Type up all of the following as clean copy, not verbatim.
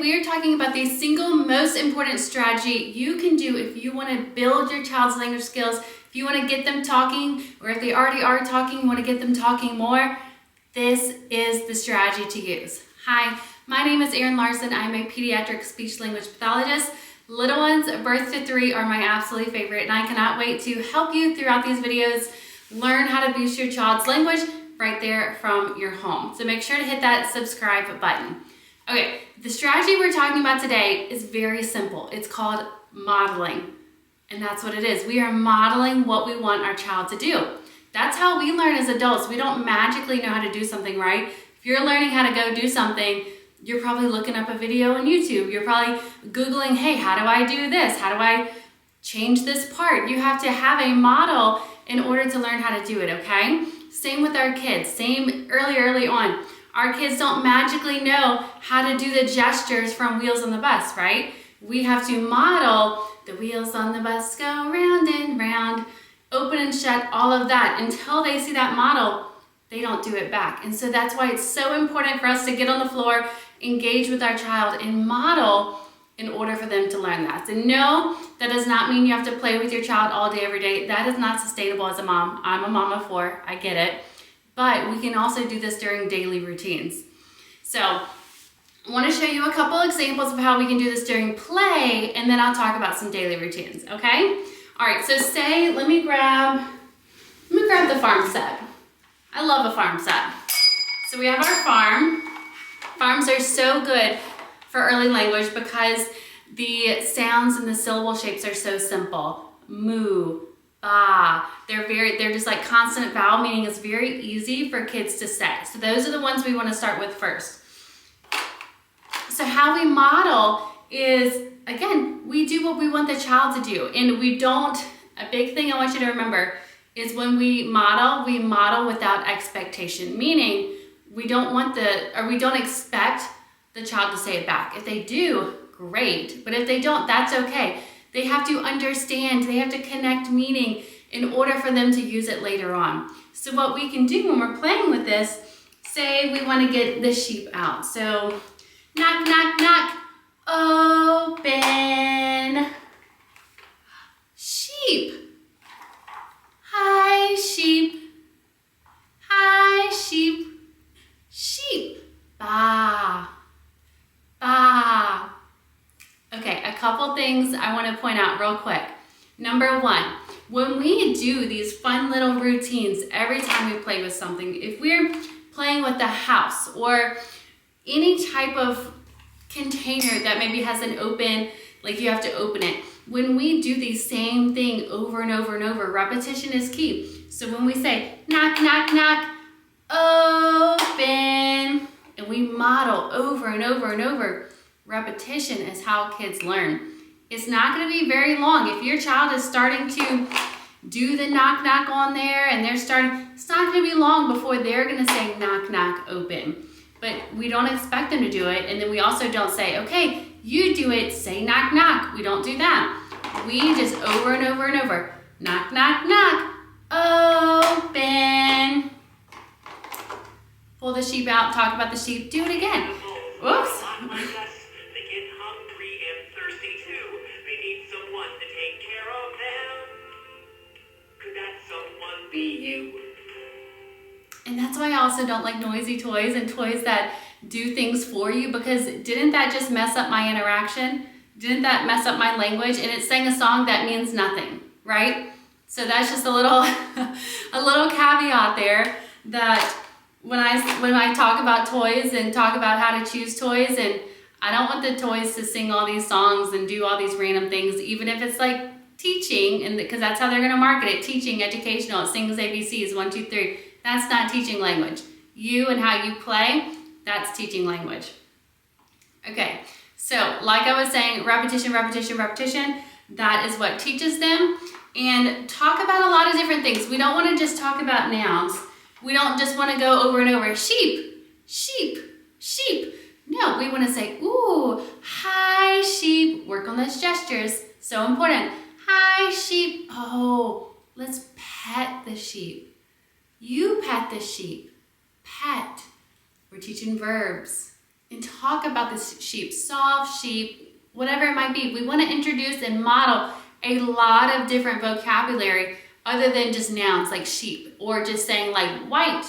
we are talking about the single most important strategy you can do if you want to build your child's language skills, if you want to get them talking, or if they already are talking, you want to get them talking more. This is the strategy to use. Hi, my name is Erin Larson. I'm a pediatric speech language pathologist. Little ones, birth to 3 are my absolute favorite, and I cannot wait to help you throughout these videos learn how to boost your child's language right there from your home. So make sure to hit that subscribe button. Okay, the strategy we're talking about today is very simple. It's called modeling, and that's what it is. We are modeling what we want our child to do. That's how we learn as adults. We don't magically know how to do something, right? If you're learning how to go do something, you're probably looking up a video on YouTube. You're probably Googling, hey, how do I do this? How do I change this part? You have to have a model in order to learn how to do it, okay? Same with our kids, same early on. Our kids don't magically know how to do the gestures from Wheels on the Bus, right? We have to model the wheels on the bus go round and round, open and shut, all of that. Until they see that model, they don't do it back. And so that's why it's so important for us to get on the floor, engage with our child, and model in order for them to learn that. So no, that does not mean you have to play with your child all day, every day. That is not sustainable as a mom. I'm a mom of 4, I get it. But we can also do this during daily routines. So I want to show you a couple examples of how we can do this during play, and then I'll talk about some daily routines, okay? All right, so say, let me grab the farm set. I love a farm set. So we have our farm. Farms are so good for early language because the sounds and the syllable shapes are so simple. Moo, ba. They're just like consonant vowel, meaning it's very easy for kids to say. So those are the ones we want to start with first. So how we model is, again, we do what we want the child to do. And we don't, a big thing I want you to remember is when we model without expectation, meaning we don't expect the child to say it back. If they do, great. But if they don't, that's okay. They have to understand, they have to connect meaning in order for them to use it later on. So what we can do when we're playing with this, say we want to get the sheep out. So knock, knock, knock, open. Sheep. Hi, sheep. Hi, sheep. Sheep. Ba. Ba. Okay, a couple things I want to point out real quick. Number 1, when we do these fun little routines every time we play with something, if we're playing with the house or any type of container that maybe has an open, like you have to open it, when we do the same thing over and over and over, repetition is key. So when we say knock, knock, knock, open, and we model over and over and over, repetition is how kids learn. It's not going to be very long. If your child is starting to do the knock, knock on there and it's not going to be long before they're going to say knock, knock, open. But we don't expect them to do it. And then we also don't say, okay, you do it, say knock, knock. We don't do that. We just over and over and over, knock, knock, knock, open. Pull the sheep out, talk about the sheep, do it again. Whoops. They get hungry and thirsty too. They need someone to take care of them. Could that someone be you? And that's why I also don't like noisy toys and toys that do things for you, because didn't that just mess up my interaction? Didn't that mess up my language? And it sang a song that means nothing, right? So that's just a little caveat there, that when I talk about toys and talk about how to choose toys, and I don't want the toys to sing all these songs and do all these random things, even if it's like teaching, and because that's how they're going to market it, teaching, educational, it sings ABCs, 1, 2, 3. That's not teaching language. You and how you play, that's teaching language. Okay, so like I was saying, repetition, repetition, repetition, that is what teaches them. And talk about a lot of different things. We don't want to just talk about nouns. We don't just want to go over and over, sheep, sheep, sheep. No, we want to say, ooh, hi, sheep. Work on those gestures. So important. Hi, sheep. Oh, let's pet the sheep. You pet the sheep. Pet. We're teaching verbs. and talk about this sheep, soft sheep, whatever it might be. We want to introduce and model a lot of different vocabulary other than just nouns like sheep or just saying like white.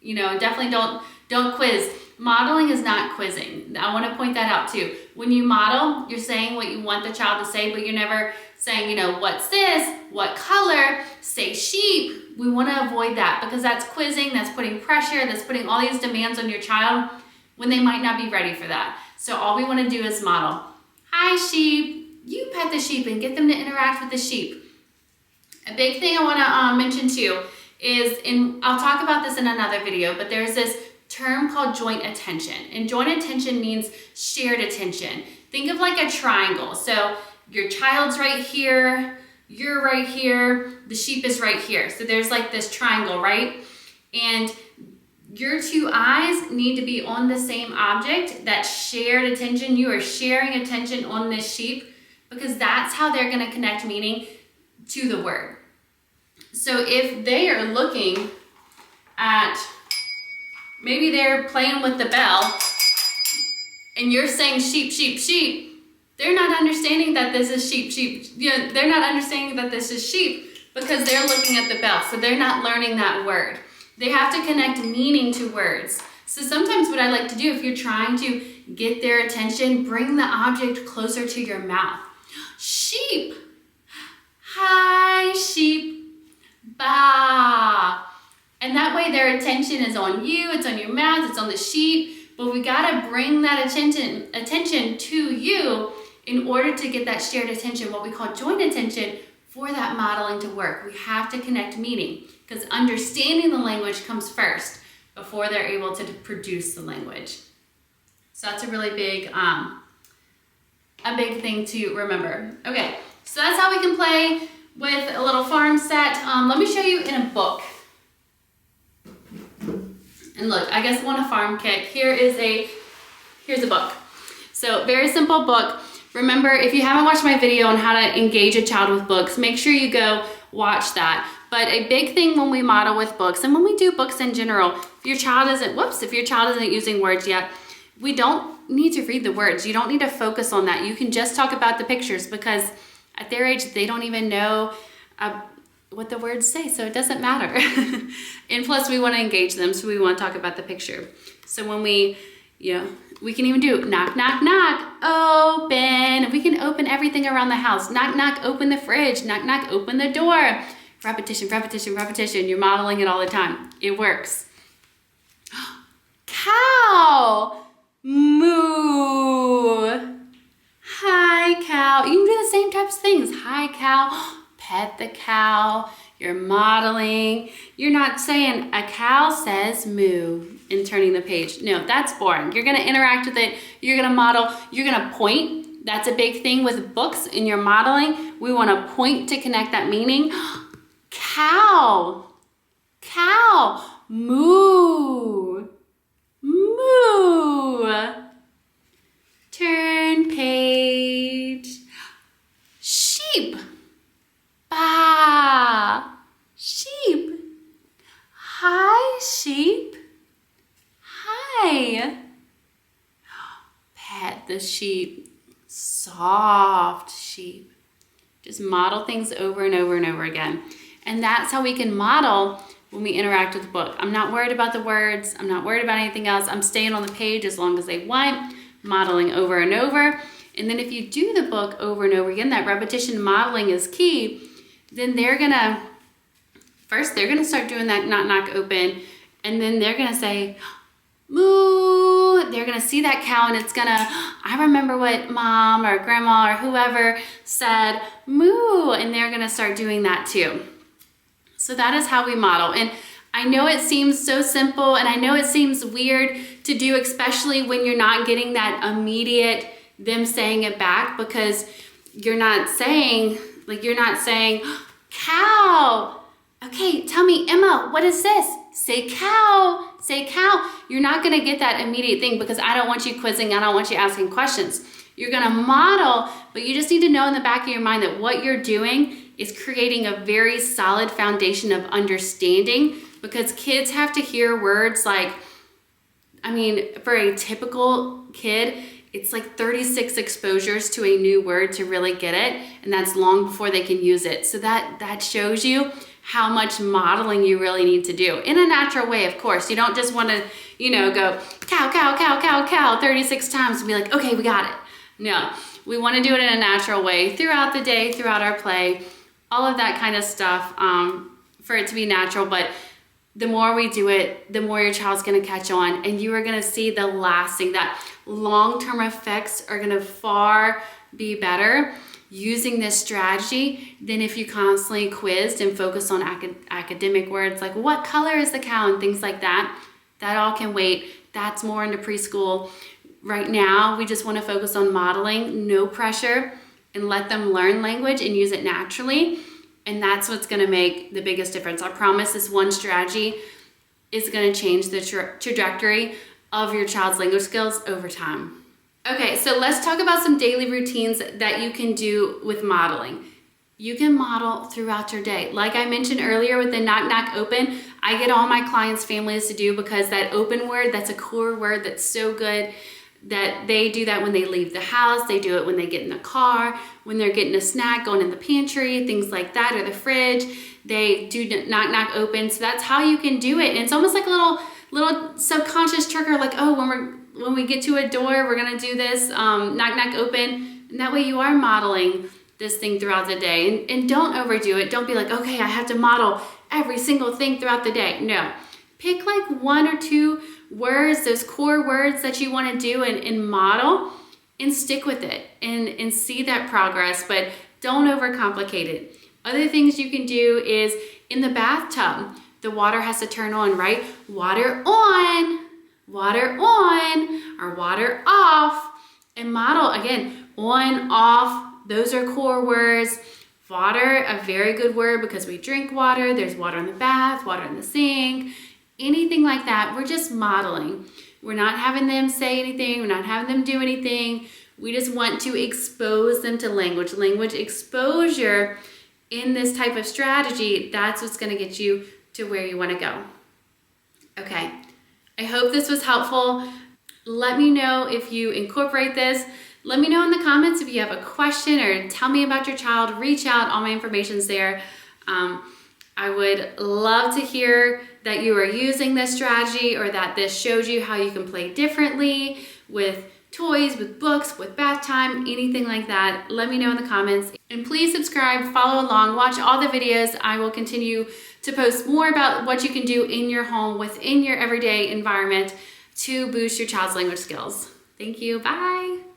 You know, definitely don't quiz. Modeling is not quizzing. I want to point that out too. When you model, you're saying what you want the child to say, but you're never saying, you know, what's this? What color? Say sheep. We want to avoid that because that's quizzing, that's putting pressure, that's putting all these demands on your child when they might not be ready for that. So all we want to do is model. Hi, sheep. You pet the sheep and get them to interact with the sheep. A big thing I want to mention too is, and I'll talk about this in another video, but there's this term called joint attention. And joint attention means shared attention. Think of like a triangle. So your child's right here, you're right here, the sheep is right here. So there's like this triangle, right? And your two eyes need to be on the same object, that shared attention. You are sharing attention on this sheep because that's how they're going to connect meaning to the word. So if they are looking at, maybe they're playing with the bell and you're saying sheep, sheep, sheep, they're not understanding that this is sheep, sheep. You know, they're not understanding that this is sheep because they're looking at the bell. So they're not learning that word. They have to connect meaning to words. So sometimes what I like to do, if you're trying to get their attention, bring the object closer to your mouth. Sheep. Hi, sheep. Ba. And that way their attention is on you, it's on your mouth, it's on the sheep. But we gotta bring that attention to you in order to get that shared attention, what we call joint attention, for that modeling to work. We have to connect meaning because understanding the language comes first before they're able to produce the language. So that's a really big thing to remember. Okay, so that's how we can play with a little farm set. Let me show you in a book. And look, I guess want a farm kit. Here's a book. So very simple book. Remember, if you haven't watched my video on how to engage a child with books, make sure you go watch that. But a big thing when we model with books and when we do books in general, if your child isn't using words yet, we don't need to read the words. You don't need to focus on that. You can just talk about the pictures because at their age, they don't even know what the words say, so it doesn't matter. And plus we want to engage them, so we want to talk about the picture. So when we can even do knock, knock, knock, open. We can open everything around the house. Knock, knock, open the fridge. Knock, knock, open the door. Repetition, repetition, repetition. You're modeling it all the time. It works. Cow, moo. Hi, cow. You can do the same types of things. Hi, cow. Pet the cow. You're modeling. You're not saying a cow says moo and turning the page. No, that's boring. You're going to interact with it. You're going to model. You're going to point. That's a big thing with books in your modeling. We want to point to connect that meaning. Cow. Cow. Moo. Moo. Turn page. Sheep. Ba. Sheep. Hi, sheep. Hi. Pet the sheep. Soft sheep. Just model things over and over and over again. And that's how we can model when we interact with the book. I'm not worried about the words. I'm not worried about anything else. I'm staying on the page as long as they want, modeling over and over. And then if you do the book over and over again, that repetition modeling is key, then they're gonna start doing that knock, knock, open, and then they're gonna say, moo. They're gonna see that cow and it's gonna, I remember what mom or grandma or whoever said, moo, and they're gonna start doing that too. So that is how we model. And I know it seems so simple and I know it seems weird to do, especially when you're not getting that immediate them saying it back, because you're not saying cow. Okay, tell me, Emma, what is this? Say cow, say cow. You're not gonna get that immediate thing because I don't want you quizzing, I don't want you asking questions. You're gonna model, but you just need to know in the back of your mind that what you're doing is creating a very solid foundation of understanding, because kids have to hear words like I mean, for a typical kid, it's like 36 exposures to a new word to really get it, and that's long before they can use it. So that shows you how much modeling you really need to do in a natural way, of course. You don't just want to, go cow, cow, cow, cow, cow 36 times and be like, okay, we got it. No, we want to do it in a natural way throughout the day, throughout our play, all of that kind of stuff, for it to be natural. But the more we do it, the more your child's going to catch on, and you are going to see the lasting, that long-term effects are going to far be better using this strategy than if you constantly quizzed and focused on academic words like what color is the cow and things like that. That all can wait. That's more into preschool. Right now, we just want to focus on modeling, no pressure, and let them learn language and use it naturally. And that's what's going to make the biggest difference. I promise this one strategy is going to change the trajectory of your child's language skills over time. Okay, so let's talk about some daily routines that you can do with modeling. You can model throughout your day. Like I mentioned earlier with the knock, knock, open, I get all my clients' families to do because that open word, that's a core word that's so good that they do that when they leave the house. They do it when they get in the car, when they're getting a snack, going in the pantry, things like that, or the fridge. They do knock, knock, open. So that's how you can do it. And it's almost like a little subconscious trigger, like, oh, when we get to a door, we're gonna do this knock, knock, open. And that way you are modeling this thing throughout the day. And don't overdo it. Don't be like, okay, I have to model every single thing throughout the day. No, pick like 1 or 2 words, those core words that you wanna do and model, and stick with it and see that progress, but don't overcomplicate it. Other things you can do is in the bathtub, the water has to turn on, right? Water on, or water off, and model again, on, off, those are core words. Water, a very good word because we drink water. There's water in the bath, water in the sink, anything like that. We're just modeling. We're not having them say anything. We're not having them do anything. We just want to expose them to language. Language exposure in this type of strategy, that's what's going to get you to where you want to go. Okay, I hope this was helpful. Let me know if you incorporate this. Let me know in the comments if you have a question or tell me about your child. Reach out, all my information's there. I would love to hear that you are using this strategy or that this shows you how you can play differently with toys, with books, with bath time, anything like that. Let me know in the comments. And please subscribe, follow along, watch all the videos. I will continue to post more about what you can do in your home, within your everyday environment to boost your child's language skills. Thank you, bye.